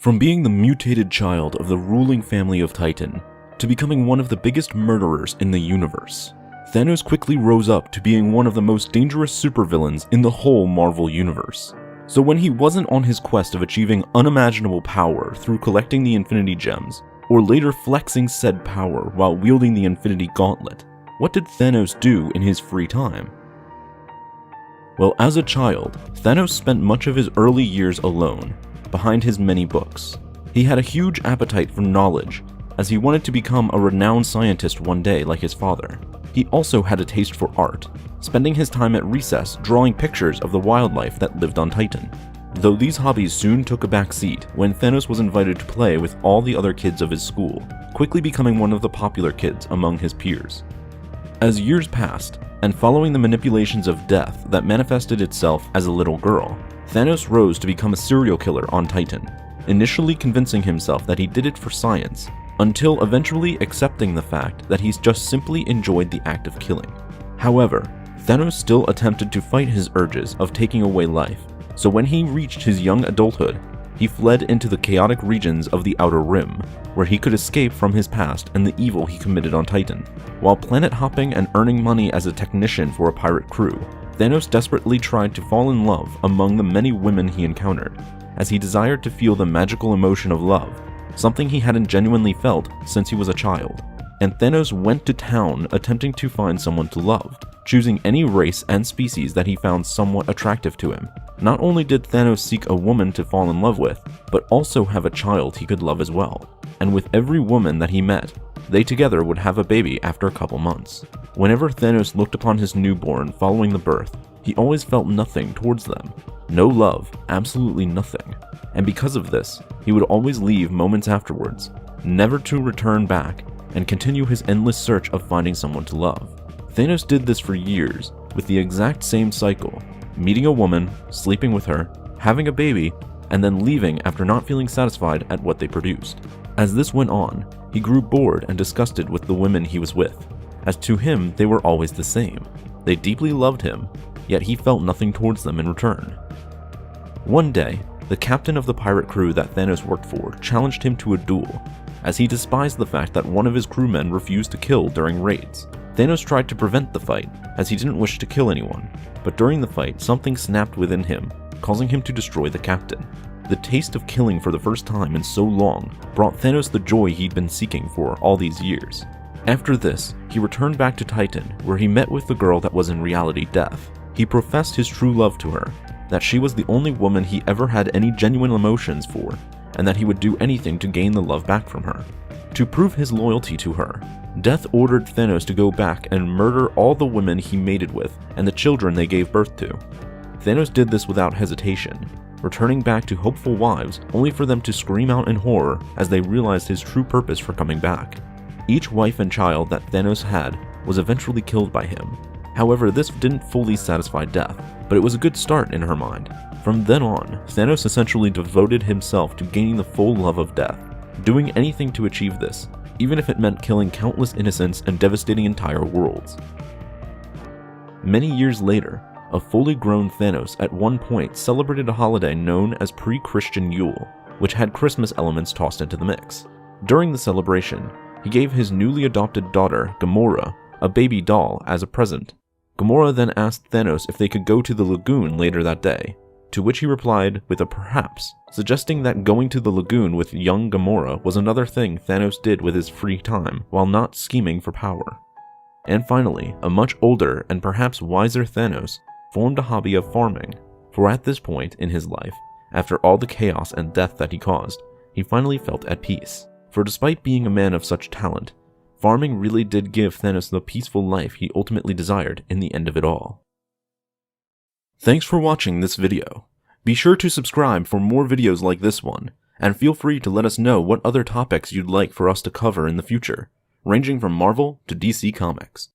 From being the mutated child of the ruling family of Titan, to becoming one of the biggest murderers in the universe, Thanos quickly rose up to being one of the most dangerous supervillains in the whole Marvel universe. So when he wasn't on his quest of achieving unimaginable power through collecting the Infinity Gems, or later flexing said power while wielding the Infinity Gauntlet, what did Thanos do in his free time? Well, as a child, Thanos spent much of his early years alone, behind his many books. He had a huge appetite for knowledge, as he wanted to become a renowned scientist one day like his father. He also had a taste for art, spending his time at recess drawing pictures of the wildlife that lived on Titan. Though these hobbies soon took a back seat when Thanos was invited to play with all the other kids of his school, quickly becoming one of the popular kids among his peers. As years passed, and following the manipulations of death that manifested itself as a little girl, Thanos rose to become a serial killer on Titan, initially convincing himself that he did it for science, until eventually accepting the fact that he's just simply enjoyed the act of killing. However, Thanos still attempted to fight his urges of taking away life, so when he reached his young adulthood, he fled into the chaotic regions of the Outer Rim, where he could escape from his past and the evil he committed on Titan. While planet hopping and earning money as a technician for a pirate crew, Thanos desperately tried to fall in love among the many women he encountered, as he desired to feel the magical emotion of love, something he hadn't genuinely felt since he was a child. And Thanos went to town attempting to find someone to love, choosing any race and species that he found somewhat attractive to him. Not only did Thanos seek a woman to fall in love with, but also have a child he could love as well. And with every woman that he met, they together would have a baby after a couple months. Whenever Thanos looked upon his newborn following the birth, he always felt nothing towards them. No love, absolutely nothing. And because of this, he would always leave moments afterwards, never to return back, and continue his endless search of finding someone to love. Thanos did this for years, with the exact same cycle, meeting a woman, sleeping with her, having a baby, and then leaving after not feeling satisfied at what they produced. As this went on, he grew bored and disgusted with the women he was with, as to him they were always the same. They deeply loved him, yet he felt nothing towards them in return. One day, the captain of the pirate crew that Thanos worked for challenged him to a duel, as he despised the fact that one of his crewmen refused to kill during raids. Thanos tried to prevent the fight, as he didn't wish to kill anyone, but during the fight something snapped within him, causing him to destroy the captain. The taste of killing for the first time in so long brought Thanos the joy he'd been seeking for all these years. After this, he returned back to Titan, where he met with the girl that was in reality Death. He professed his true love to her, that she was the only woman he ever had any genuine emotions for, and that he would do anything to gain the love back from her. To prove his loyalty to her, Death ordered Thanos to go back and murder all the women he mated with and the children they gave birth to. Thanos did this without hesitation, returning back to hopeful wives only for them to scream out in horror as they realized his true purpose for coming back. Each wife and child that Thanos had was eventually killed by him. However, this didn't fully satisfy Death, but it was a good start in her mind. From then on, Thanos essentially devoted himself to gaining the full love of Death, doing anything to achieve this, even if it meant killing countless innocents and devastating entire worlds. Many years later, a fully grown Thanos at one point celebrated a holiday known as pre-Christian Yule, which had Christmas elements tossed into the mix. During the celebration, he gave his newly adopted daughter, Gamora, a baby doll as a present. Gamora then asked Thanos if they could go to the lagoon later that day, to which he replied with a perhaps, suggesting that going to the lagoon with young Gamora was another thing Thanos did with his free time while not scheming for power. And finally, a much older and perhaps wiser Thanos formed a hobby of farming, for at this point in his life, after all the chaos and death that he caused, he finally felt at peace. For despite being a man of such talent, farming really did give Thanos the peaceful life he ultimately desired in the end of it all. Thanks for watching this video. Be sure to subscribe for more videos like this one, and feel free to let us know what other topics you'd like for us to cover in the future, ranging from Marvel to DC Comics.